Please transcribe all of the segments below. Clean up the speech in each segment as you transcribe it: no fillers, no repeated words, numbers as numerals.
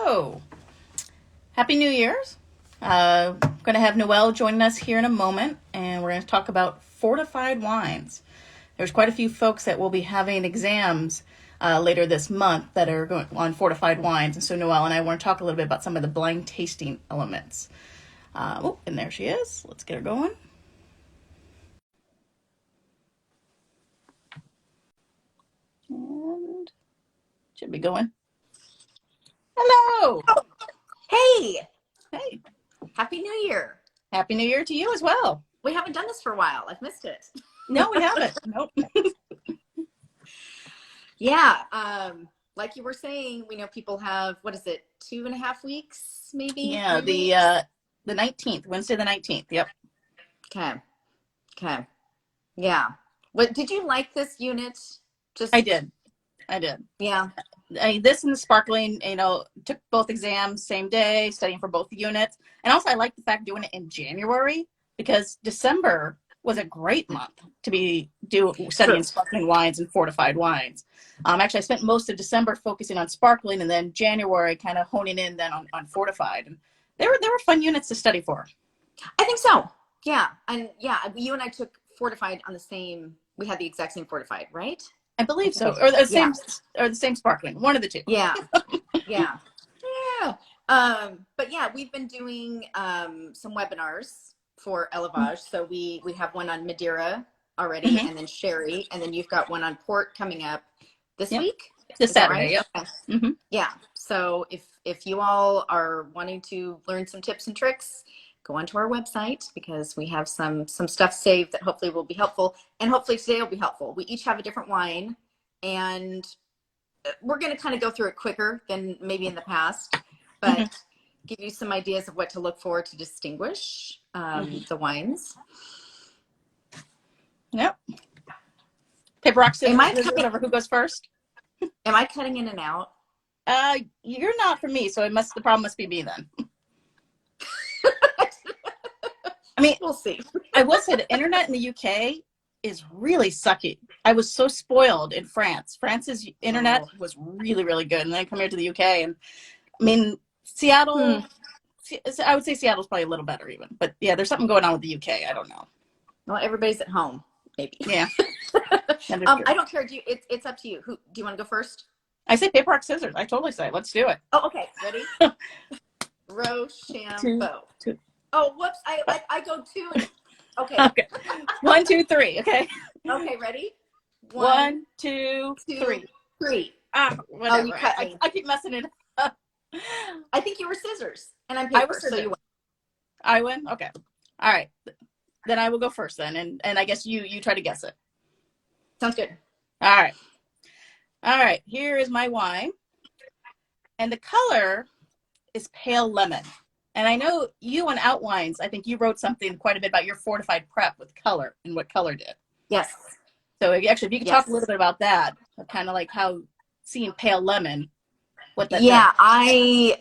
Hello. Happy New Year's. Going to have Noelle joining us here in a moment, and we're going to talk about fortified wines. There's quite a few folks that will be having exams later this month that are going on fortified wines, and so Noelle and I want to talk a little bit about some of the blind tasting elements. And there she is. Let's get her going. And should be going. Hello. Hey. Hey. Happy New Year. Happy New Year to you as well. We haven't done this for a while. I've missed it. No, we haven't. Nope. Yeah. Like you were saying, we know people have, what is it, 2.5 weeks, maybe? Yeah, the 19th, Wednesday the 19th. Yep. Okay. Yeah. What did you like this unit? I did. Yeah. This and the sparkling, took both exams same day, studying for both units. And also I like the fact doing it in January because December was a great month to be studying sparkling wines and fortified wines. Actually, I spent most of December focusing on sparkling and then January kind of honing in then on fortified. And they were fun units to study for. I think so. Yeah. And yeah, you and I took fortified on we had the exact same fortified, right? I believe so. Or the same sparkling. One of the two. Yeah. Yeah. But yeah, we've been doing some webinars for Elevage. So we have one on Madeira already, and then sherry, and then you've got one on port coming up this week. This Saturday. Right? Yep. Yeah. So if you all are wanting to learn some tips and tricks, go onto our website because we have some stuff saved that hopefully will be helpful, and hopefully today will be helpful. We each have a different wine, and we're going to kind of go through it quicker than maybe in the past, but give you some ideas of what to look for to distinguish the wines. Yep. Paper, rock, scissors, over who goes first. Am I cutting in and out? You're not for me, so the problem must be me then. I mean, we'll see. I will say the internet in the UK is really sucky. I was so spoiled in France. France's internet was really, really good. And then I come here to the UK, and I mean, Seattle, I would say Seattle's probably a little better even. But yeah, there's something going on with the UK. I don't know. Well, everybody's at home, maybe. Yeah. I don't care. It's up to you. Do you want to go first? I say paper, rock, scissors. I totally say, let's do it. Oh, okay. Ready? Rochambeau. Two. Oh, whoops. I go two. Okay. 1, 2, 3. Okay. Okay, ready? 1, 2, 3. Whatever. Oh, you cut me. I keep messing it up. I think you were scissors, and I'm paper, so you win. I win? Okay. All right. Then I will go first then, and I guess you try to guess it. Sounds good. All right. Here is my wine. And the color is pale lemon. And I know you on Outwines, I think you wrote something quite a bit about your fortified prep with color and what color did. Yes. So actually, if you could talk a little bit about that, kind of like how seeing pale lemon, what that does. I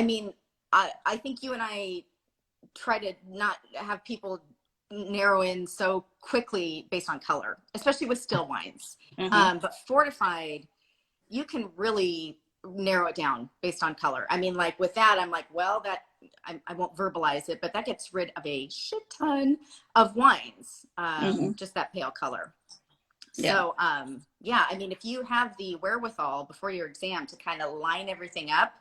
mean, I think you and I try to not have people narrow in so quickly based on color, especially with still wines. But fortified, you can really narrow it down based on color. I mean, like with that, I'm like, well, I won't verbalize it, but that gets rid of a shit ton of wines, just that pale color. Yeah. So, I mean, if you have the wherewithal before your exam to kind of line everything up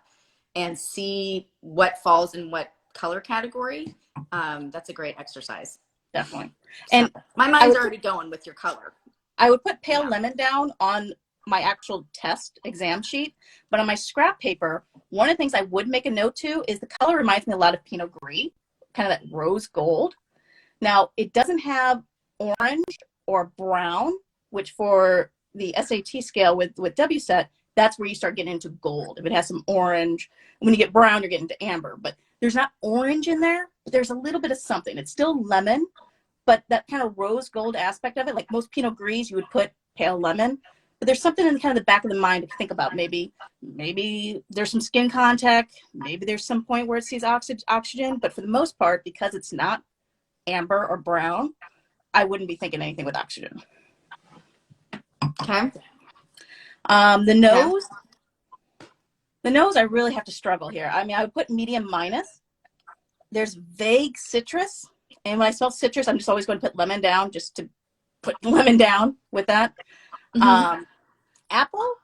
and see what falls in what color category, that's a great exercise. Definitely. So, and my mind's already going with your color. I would put pale lemon down on my actual test exam sheet, but on my scrap paper, one of the things I would make a note to is the color reminds me a lot of Pinot Gris, kind of that rose gold. Now, it doesn't have orange or brown, which for the SAT scale with WSET, that's where you start getting into gold. If it has some orange, when you get brown, you're getting into amber, but there's not orange in there, but there's a little bit of something. It's still lemon, but that kind of rose gold aspect of it, like most Pinot Gris, you would put pale lemon. But there's something in kind of the back of the mind to think about. Maybe there's some skin contact. Maybe there's some point where it sees oxygen. But for the most part, because it's not amber or brown, I wouldn't be thinking anything with oxygen. Okay. The nose, The nose, I really have to struggle here. I mean, I would put medium minus. There's vague citrus. And when I smell citrus, I'm just always going to put lemon down just to put lemon down with that. Apple.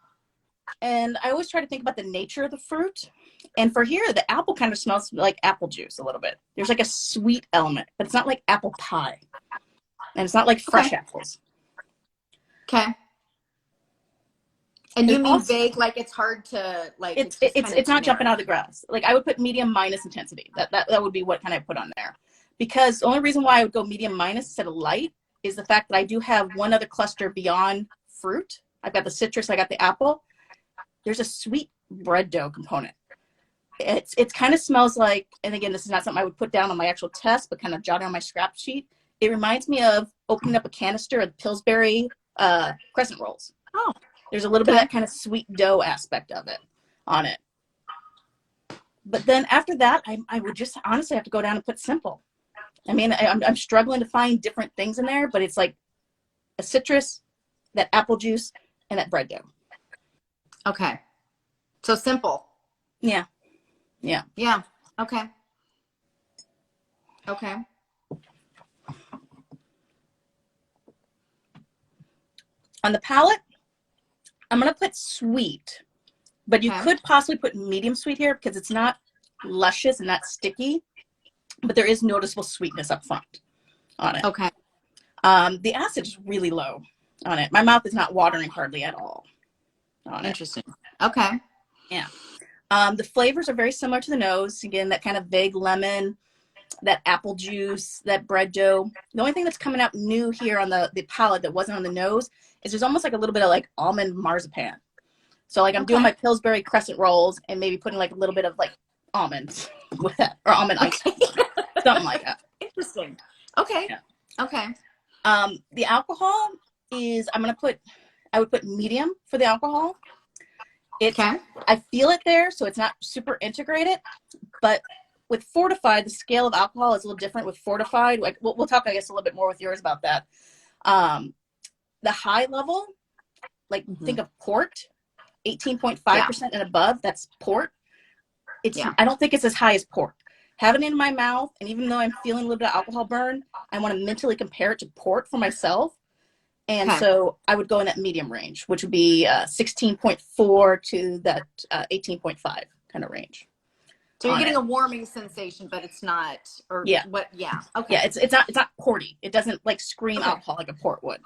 And I always try to think about the nature of the fruit. And for here, the apple kind of smells like apple juice a little bit. There's like a sweet element, but it's not like apple pie. And it's not like fresh apples. Okay. And you mean vague, like it's hard to like. It's not jumping out of the grass. Like I would put medium minus intensity. That would be what kind of put on there. Because the only reason why I would go medium minus instead of light is the fact that I do have one other cluster beyond fruit. I've got the citrus, I got the apple. There's a sweet bread dough component. It kind of smells like, and again, this is not something I would put down on my actual test, but kind of jot on my scrap sheet. It reminds me of opening up a canister of Pillsbury crescent rolls. Oh. There's a little bit of that kind of sweet dough aspect of it on it. But then after that, I would just honestly have to go down and put simple. I mean, I'm struggling to find different things in there, but it's like a citrus, that apple juice, and that bread dough. Okay. So simple. Yeah. Okay. On the palate, I'm going to put sweet, but you could possibly put medium sweet here because it's not luscious and not sticky, but there is noticeable sweetness up front on it. Okay. The acid is really low on it. My mouth is not watering hardly at all on it. Interesting. Okay. Yeah. The flavors are very similar to the nose. Again, that kind of vague lemon, that apple juice, that bread dough. The only thing that's coming out new here on the palate that wasn't on the nose is there's almost like a little bit of like almond marzipan. So like I'm doing my Pillsbury crescent rolls and maybe putting like a little bit of like almonds with that, or almond ice, something like that. Interesting. Okay. Yeah. Okay. The alcohol is, I would put medium for the alcohol. I feel it there, so it's not super integrated, but with Fortified, the scale of alcohol is a little different with Fortified. Like we'll talk, I guess, a little bit more with yours about that. The high level, like think of port, 18.5% and above, that's port. I don't think it's as high as port. Having it in my mouth, and even though I'm feeling a little bit of alcohol burn, I want to mentally compare it to port for myself. And so I would go in that medium range, which would be 16.4 to that 18.5 kind of range. So you're getting a warming sensation, but it's not, or what? Yeah. Okay. Yeah, it's not porty. It doesn't like scream alcohol like a port would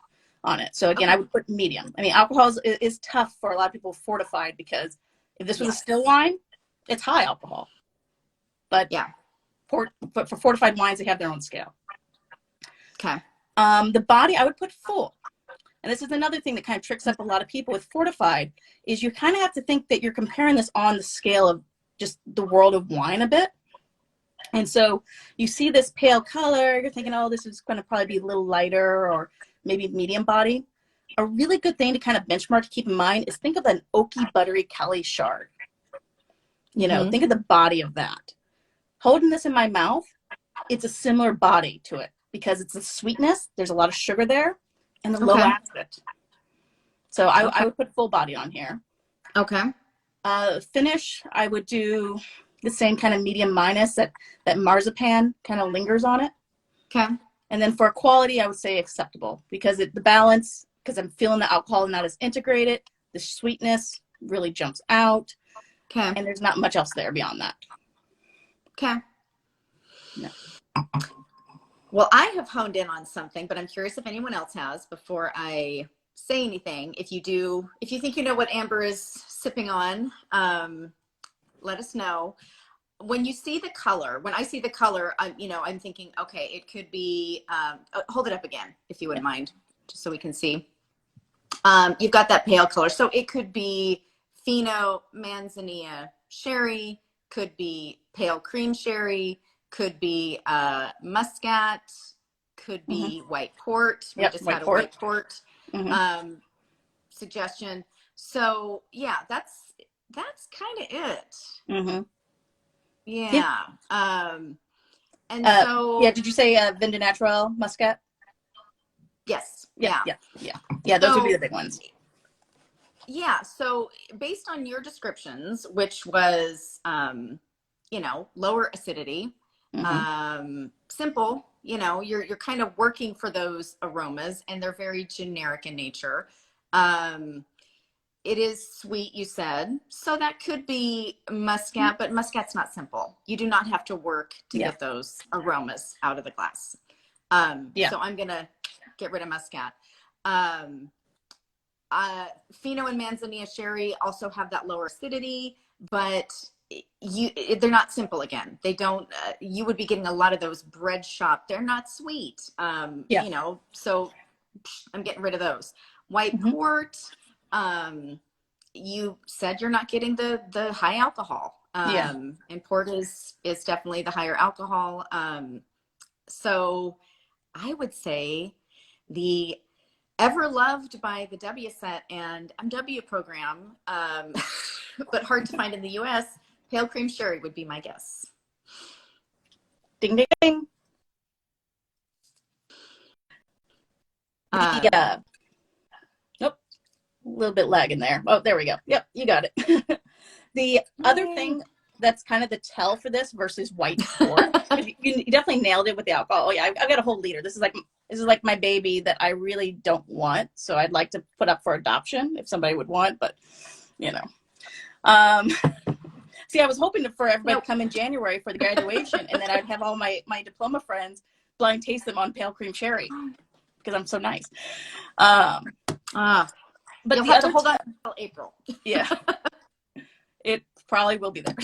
on it. So again, I would put medium. I mean, alcohol is tough for a lot of people Fortified because if this was a still wine, it's high alcohol. But but for Fortified wines, they have their own scale. Okay. The body, I would put full. And this is another thing that kind of tricks up a lot of people with Fortified is you kind of have to think that you're comparing this on the scale of just the world of wine a bit. And so you see this pale color, you're thinking, oh, this is going to probably be a little lighter or maybe medium body. A really good thing to kind of benchmark to keep in mind is think of an oaky, buttery Kelly Shard. You know, think of the body of that. Holding this in my mouth, it's a similar body to it because it's the sweetness. There's a lot of sugar there and the low acid. So I would put full body on here. Okay. Finish, I would do the same kind of medium minus, that marzipan kind of lingers on it. Okay. And then for quality, I would say acceptable because the balance, because I'm feeling the alcohol not as integrated, the sweetness really jumps out. Okay. And there's not much else there beyond that. Okay. No. Well, I have honed in on something, but I'm curious if anyone else has before I say anything. If you think you know what Amber is sipping on, let us know. When you see the color, when I see the color, I'm thinking, okay, it could be, hold it up again, if you wouldn't mind, just so we can see. You've got that pale color. So it could be Fino Manzanilla Sherry, could be pale cream sherry, could be Muscat, could be white port. We just had a white port suggestion. So yeah, that's kind of it. Yeah. And so did you say Vin Natural Muscat? Yes. Yeah. Those would be the big ones. Yeah. So based on your descriptions, which was, lower acidity, Mm-hmm. simple, you're kind of working for those aromas and they're very generic in nature. Um, it is sweet, you said. So that could be muscat, but muscat's not simple. You do not have to work to Yeah. get those aromas out of the glass. Yeah. So I'm going to get rid of muscat. Um, Fino and Manzanilla sherry also have that lower acidity, but they're not simple again. They don't, you would be getting a lot of those bread shop. They're not sweet. Yeah. So I'm getting rid of those. White Mm-hmm. port, you said you're not getting the high alcohol. Yeah. And port is definitely the higher alcohol. So I would say the ever loved by the W set and MW program, but hard to find in the US, pale cream sherry would be my guess. Ding, ding, ding. The, Um, nope, a little bit lag in there. Oh, there we go. Yep, you got it. The other thing that's kind of the tell for this versus white port, you definitely nailed it with the alcohol. Oh yeah, I've got a whole liter. This is like my baby that I really don't want, so I'd like to put up for adoption if somebody would want, but you know. Um, see, I was hoping for everybody to come in January for the graduation, and then I'd have all my diploma friends blind taste them on pale cream sherry because I'm so nice. But you'll the have to other hold on until April. yeah, it probably will be there.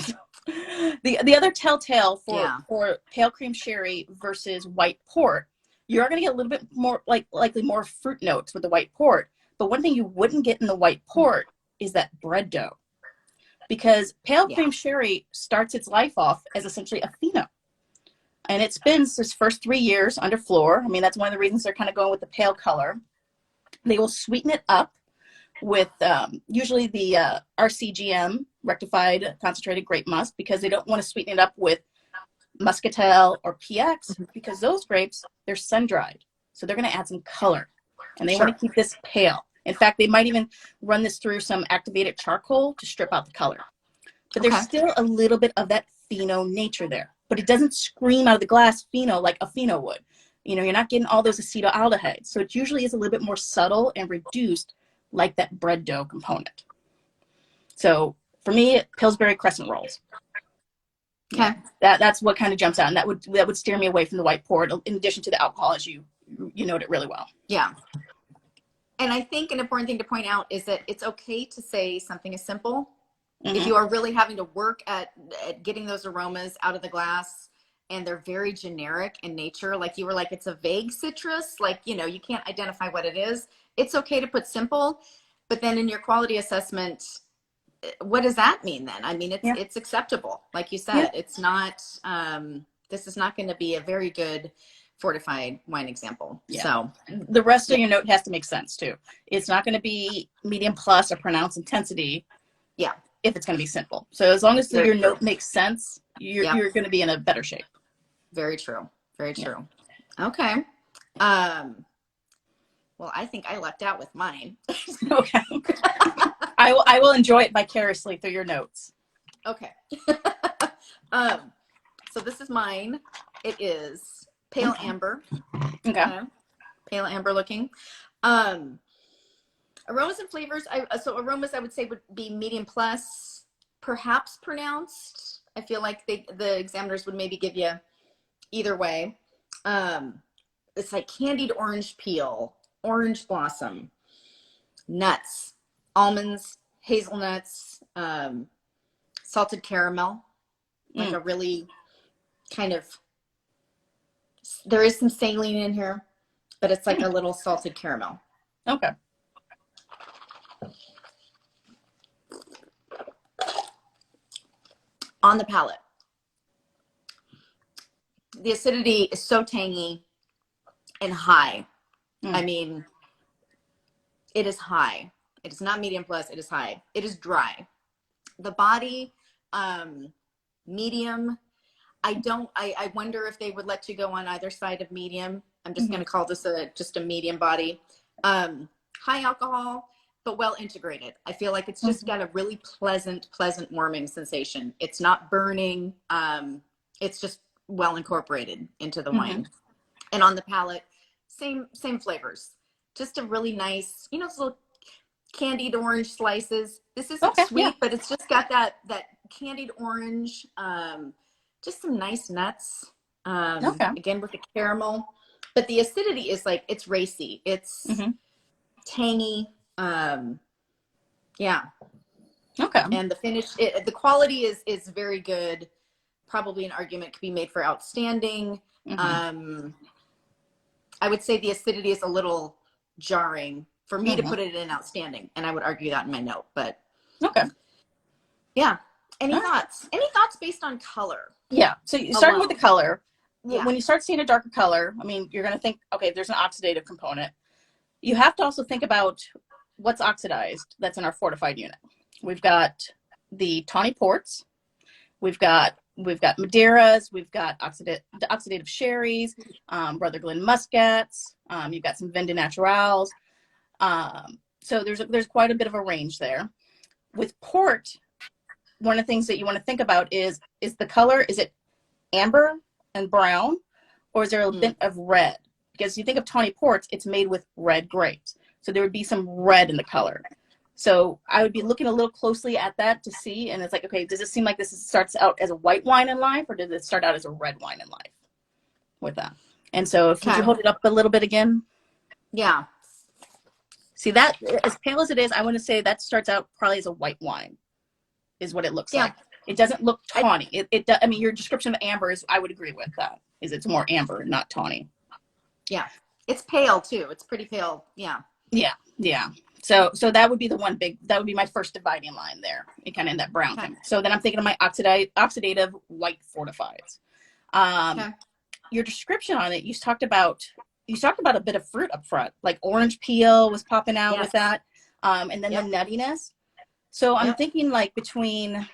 The other telltale for pale cream sherry versus white port, you're going to get a little bit more likely more fruit notes with the white port. But one thing you wouldn't get in the white port is that bread dough, because pale cream sherry starts its life off as essentially a pheno, and it spends its first 3 years under floor. I mean, that's one of the reasons they're kind of going with the pale color. They will sweeten it up with usually the RCGM, rectified concentrated grape must, because they don't want to sweeten it up with muscatel or PX, because those grapes, they're sun-dried. So they're going to add some color, and they want to keep this pale. In fact, they might even run this through some activated charcoal to strip out the color. But there's still a little bit of that pheno nature there. But it doesn't scream out of the glass pheno like a pheno would. You're not getting all those acetaldehydes. So it usually is a little bit more subtle and reduced, like that bread dough component. So for me, Pillsbury crescent rolls. Okay. That's what kind of jumps out, and that would steer me away from the white port, in addition to the alcohol, as you note it really well. Yeah. And I think an important thing to point out is that it's okay to say something is simple. Mm-hmm. If you are really having to work at getting those aromas out of the glass and they're very generic in nature, like you were like, it's a vague citrus, like, you can't identify what it is. It's okay to put simple, but then in your quality assessment, what does that mean then? I mean, it's acceptable. Like you said, it's not, this is not going to be a very good fortified wine example. So the rest of your note has to make sense too. It's not going to be medium plus or pronounced intensity. Yeah. If it's going to be simple. So as long as your note makes sense, you're going to be in a better shape. Very true. Very true. Yeah. Okay. Well, I think I lucked out with mine. Okay. I will enjoy it vicariously through your notes. Okay. So this is mine. It is pale amber. Okay. Pale amber looking. Aromas and flavors. So aromas I would say would be medium plus, perhaps pronounced. I feel like the examiners would maybe give you either way. It's like candied orange peel, orange blossom, nuts, almonds, hazelnuts, salted caramel, like a really kind of, there is some saline in here, but it's like a little salted caramel. Okay. On the palate, the acidity is so tangy and high. I mean, it is high. It is not medium plus, it is high. It is dry. The body, medium. I wonder if they would let you go on either side of medium. I'm just going to call this just a medium body. High alcohol, but well integrated. I feel like it's just got a really pleasant warming sensation. It's not burning. It's just well incorporated into the wine. And on the palate, same flavors. Just a really nice, you know, those little candied orange slices. This isn't sweet, but it's just got that candied orange. Just some nice nuts. Again with the caramel, but the acidity is like, it's racy. It's tangy. Yeah. Okay. And the finish, the quality is very good. Probably an argument could be made for outstanding. I would say the acidity is a little jarring for me to put it in outstanding, and I would argue that in my note. But yeah. Any thoughts? Any thoughts based on color? Yeah. So starting with the color, when you start seeing a darker color, I mean, you're going to think, okay, there's an oxidative component. You have to also think about what's oxidized that's in our fortified unit. We've got the tawny ports. We've got Madeiras. We've got oxidative sherries, Brother Glen muscats. You've got some Vin Naturals. So there's quite a bit of a range there. With port, one of the things that you want to think about is the color, is it amber and brown, or is there a bit of red? Because you think of tawny ports, it's made with red grapes. So there would be some red in the color. So I would be looking a little closely at that to see, and it's like, okay, does it seem like this starts out as a white wine in life, or does it start out as a red wine in life with that? And so if you hold it up a little bit again. Yeah. See that, as pale as it is, I want to say that starts out probably as a white wine is what it looks like. It doesn't look tawny. I mean, your description of amber is, I would agree with that, is it's more amber, not tawny. Yeah. It's pale too. It's pretty pale. Yeah. Yeah. Yeah. So that would be that would be my first dividing line there, kind of in that brown thing. So then I'm thinking of my oxidative white fortifieds. Your description on it, you talked about a bit of fruit up front, like orange peel was popping out with that. And then the nuttiness. So I'm thinking like between,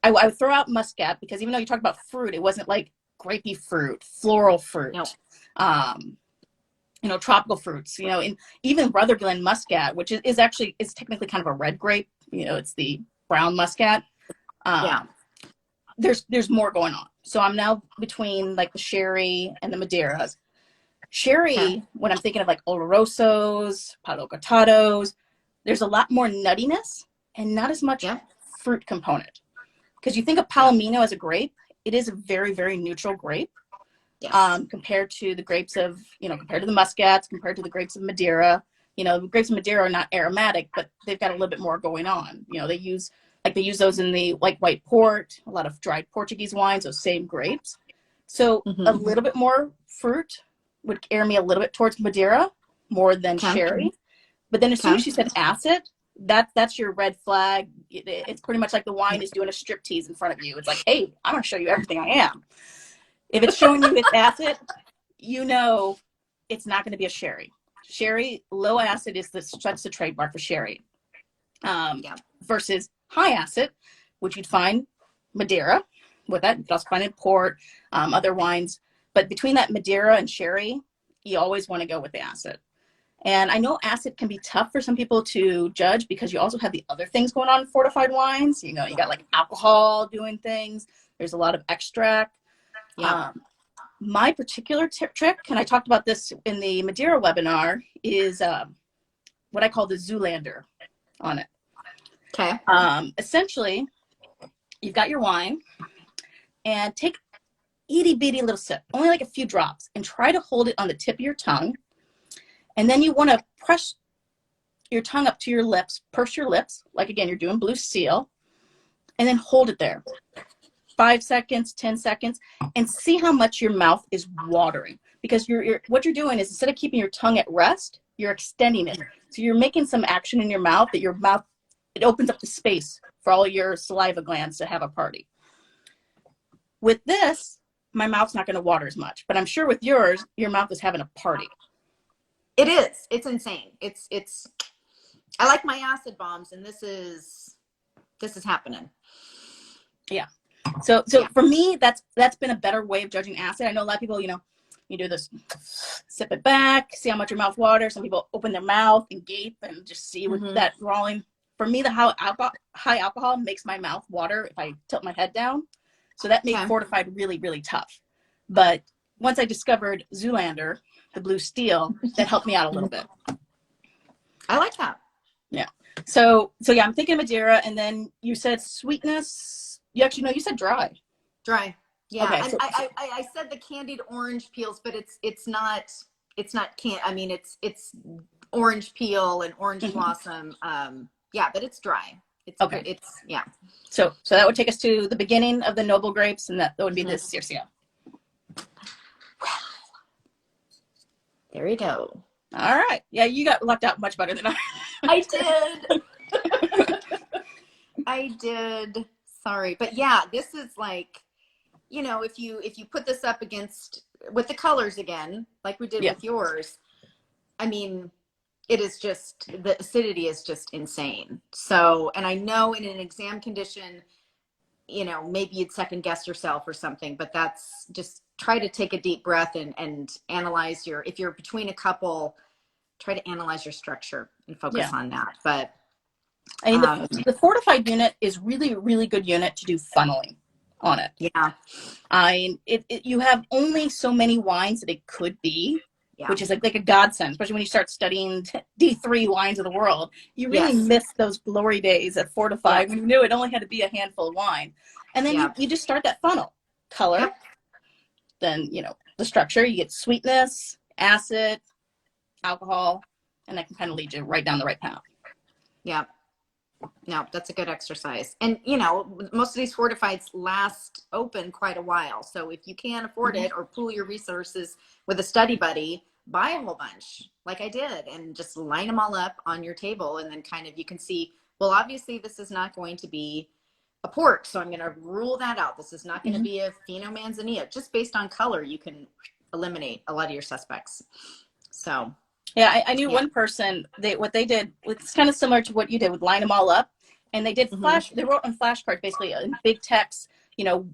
I would throw out muscat, because even though you talk about fruit, it wasn't like grapey fruit, floral fruit. You know, tropical fruits, you know, and even Brother Glen muscat, which is technically kind of a red grape, you know, it's the brown muscat. There's more going on. So I'm now between like the sherry and the Madeiras. Sherry, when I'm thinking of like Olorosos, Palo Cortados, there's a lot more nuttiness and not as much fruit component. Because you think of Palomino as a grape, it is a very, very neutral grape. Compared to the grapes of, you know, compared to the muscats, compared to the grapes of Madeira. You know, the grapes of Madeira are not aromatic, but they've got a little bit more going on. You know, they use those in the like white port, a lot of dried Portuguese wines, those same grapes. So a little bit more fruit would air me a little bit towards Madeira more than sherry. But then as soon as she said acid, that's your red flag. It's pretty much like the wine is doing a striptease in front of you. It's like, hey, I'm going to show you everything I am. If it's showing you its acid, you know it's not going to be a sherry. Sherry, low acid that's the trademark for sherry. Versus high acid, which you'd find Madeira with that. You'd also find in port, other wines. But between that Madeira and sherry, you always want to go with the acid. And I know acid can be tough for some people to judge, because you also have the other things going on in fortified wines. You know, you got like alcohol doing things. There's a lot of extract. My particular trick, and I talked about this in the Madeira webinar, is what I call the Zoolander on it. Essentially, you've got your wine, and take itty bitty little sip, only like a few drops, and try to hold it on the tip of your tongue. And then you want to press your tongue up to your lips, purse your lips, like again, you're doing Blue Seal, and then hold it there. 5 seconds, 10 seconds, and see how much your mouth is watering. Because what you're doing is, instead of keeping your tongue at rest, you're extending it. So you're making some action in your mouth that it opens up the space for all your saliva glands to have a party. With this, my mouth's not going to water as much, but I'm sure with yours, your mouth is having a party. It is. It's insane. I like my acid bombs, and this is happening. Yeah. So for me, that's been a better way of judging acid. I know a lot of people, you know, You do this, sip it back, see how much your mouth waters. Some people open their mouth and gape and just see with that drawing. For me, the high alcohol makes my mouth water if I tilt my head down. So that made Fortified really, really tough. But once I discovered Zoolander, the blue steel, that helped me out a little bit. I like that. Yeah. So yeah, I'm thinking Madeira, and then you said sweetness. You actually, no, you said dry. Dry. Yeah. Okay, and I said the candied orange peels, but it's not I mean, it's orange peel and orange blossom. Yeah, but it's dry. It's okay. It's yeah. So that would take us to the beginning of the noble grapes, and that would be this Circia. There you go. All right. Yeah, you got lucked out much better than I. I did. I did. Sorry, but yeah, this is like, you know, if you put this up against with the colors again, like we did with yours, I mean, it is just, the acidity is just insane. So, and I know in an exam condition, you know, maybe you'd second guess yourself or something, but that's just, try to take a deep breath and analyze if you're between a couple, try to analyze your structure and focus on that. But I mean, the Fortified unit is really, really good unit to do funneling on it. Yeah. You have only so many wines that it could be, which is like a godsend, especially when you start studying D3 wines of the world. You really miss those glory days at Fortified when you knew it only had to be a handful of wine. And then you just start that funnel. Color, then, you know, the structure, you get sweetness, acid, alcohol, and that can kind of lead you right down the right path. Yeah. No, that's a good exercise. And, you know, most of these Fortifieds last open quite a while. So if you can afford it or pool your resources with a study buddy, buy a whole bunch like I did and just line them all up on your table. And then kind of, you can see, well, obviously this is not going to be a port. So I'm going to rule that out. This is not going to be a Fino Manzanilla. Just based on color, you can eliminate a lot of your suspects. So yeah, I knew one person, what they did, it's kind of similar to what you did with line them all up. And they did they wrote on flashcards, basically in big text, you know,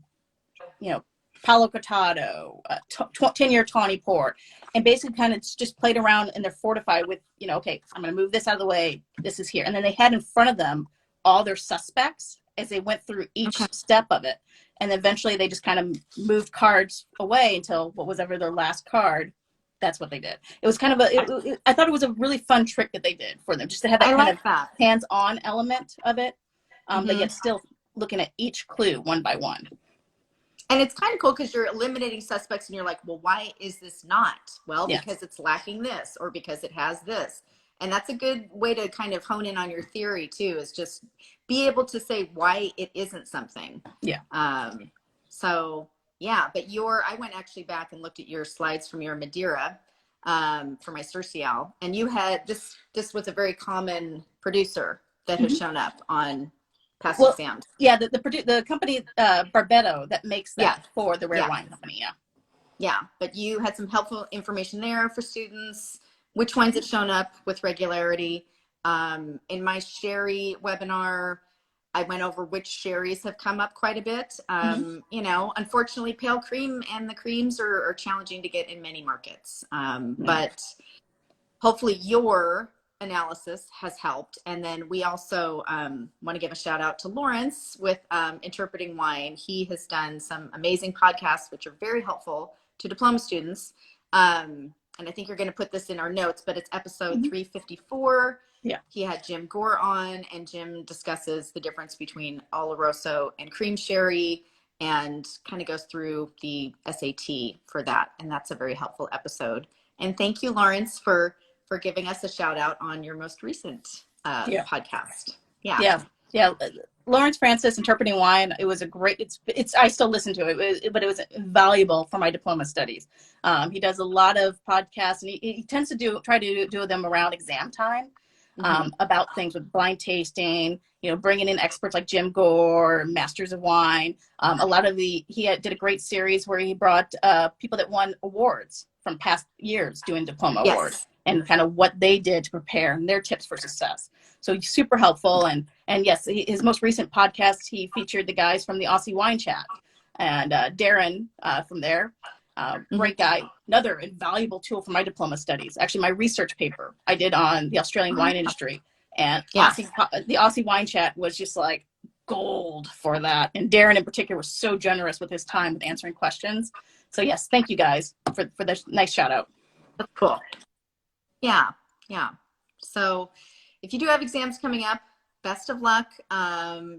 Palo Cortado, 10-year tawny port, and basically kind of just played around and they're Fortified with, you know, okay, I'm going to move this out of the way. This is here. And then they had in front of them all their suspects as they went through each step of it. And eventually they just kind of moved cards away until what was ever their last card. That's what they did. It was kind of I thought it was a really fun trick that they did for them, just to have that kind of hands-on element of it, but yet still looking at each clue one by one. And it's kind of cool because you're eliminating suspects and you're like, well, why is this not? Well, because it's lacking this or because it has this. And that's a good way to kind of hone in on your theory too, is just be able to say why it isn't something. Yeah. So yeah, but I went actually back and looked at your slides from your Madeira for my Circial, and you had this was a very common producer that has shown up on past exams. Yeah, the company Barbetto that makes that for the rare wine company. Yeah, but you had some helpful information there for students, which wines have shown up with regularity. In my sherry webinar, I went over which sherries have come up quite a bit. You know, unfortunately, pale cream and the creams are challenging to get in many markets. But hopefully your analysis has helped. And then we also want to give a shout out to Lawrence with Interpreting Wine. He has done some amazing podcasts, which are very helpful to diploma students. And I think you're going to put this in our notes, but it's episode 354. Yeah. He had Jim Gore on, and Jim discusses the difference between Oloroso and cream sherry and kind of goes through the SAT for that. And that's a very helpful episode. And thank you, Lawrence, for giving us a shout out on your most recent podcast. Yeah. Lawrence Francis, Interpreting Wine. It was a great, I still listen to it, but it was valuable for my diploma studies. He does a lot of podcasts, and he tends to try to do them around exam time. About things with blind tasting, you know, bringing in experts like Jim Gore, Masters of Wine. He did a great series where he brought people that won awards from past years doing diploma awards, and kind of what they did to prepare and their tips for success. So he's super helpful. And yes, his most recent podcast, he featured the guys from the Aussie Wine Chat, and Darren from there. Great guy. Another invaluable tool for my diploma studies. Actually, my research paper I did on the Australian wine industry, and Yeah. the Aussie Wine Chat was just like gold for that. And Darren in particular was so generous with his time with answering questions. So yes, thank you guys for this nice shout out. That's cool. Yeah. Yeah. So if you do have exams coming up, best of luck.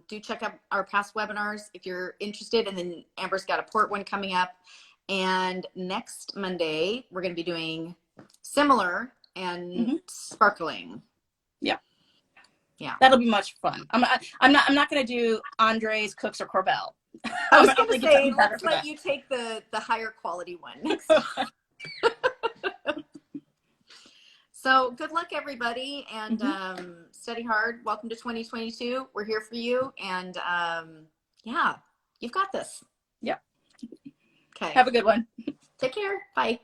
Do check out our past webinars if you're interested. And then Amber's got a port one coming up. And next Monday, we're going to be doing similar and sparkling. Yeah. Yeah. That'll be much fun. I'm not going to do Andres, Cooks, or Corbel. I was going to say, let's let you take the higher quality one next time. So good luck, everybody, and study hard. Welcome to 2022. We're here for you, and yeah, you've got this. Yep. Okay. Have a good one. Take care. Bye.